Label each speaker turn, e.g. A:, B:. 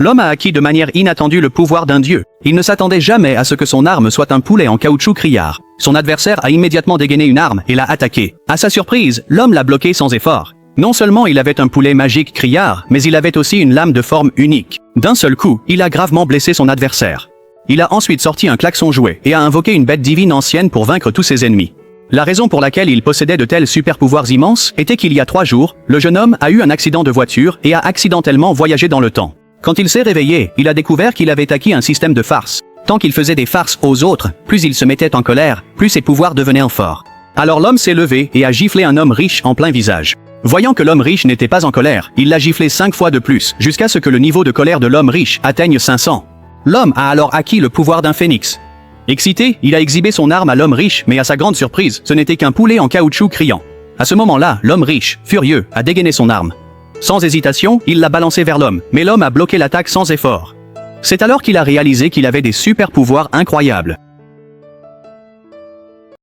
A: L'homme a acquis de manière inattendue le pouvoir d'un dieu. Il ne s'attendait jamais à ce que son arme soit un poulet en caoutchouc criard. Son adversaire a immédiatement dégainé une arme et l'a attaqué. À sa surprise, l'homme l'a bloqué sans effort. Non seulement il avait un poulet magique criard, mais il avait aussi une lame de forme unique. D'un seul coup, il a gravement blessé son adversaire. Il a ensuite sorti un klaxon jouet et a invoqué une bête divine ancienne pour vaincre tous ses ennemis. La raison pour laquelle il possédait de tels super-pouvoirs immenses était qu'il y a 3 jours, le jeune homme a eu un accident de voiture et a accidentellement voyagé dans le temps. Quand il s'est réveillé, il a découvert qu'il avait acquis un système de farce. Tant qu'il faisait des farces aux autres, plus il se mettait en colère, plus ses pouvoirs devenaient forts. Alors l'homme s'est levé et a giflé un homme riche en plein visage. Voyant que l'homme riche n'était pas en colère, il l'a giflé 5 fois de plus, jusqu'à ce que le niveau de colère de l'homme riche atteigne 500. L'homme a alors acquis le pouvoir d'un phénix. Excité, il a exhibé son arme à l'homme riche, mais à sa grande surprise, ce n'était qu'un poulet en caoutchouc criant. À ce moment-là, l'homme riche, furieux, a dégainé son arme. Sans hésitation, il l'a balancé vers l'homme, mais l'homme a bloqué l'attaque sans effort. C'est alors qu'il a réalisé qu'il avait des super pouvoirs incroyables.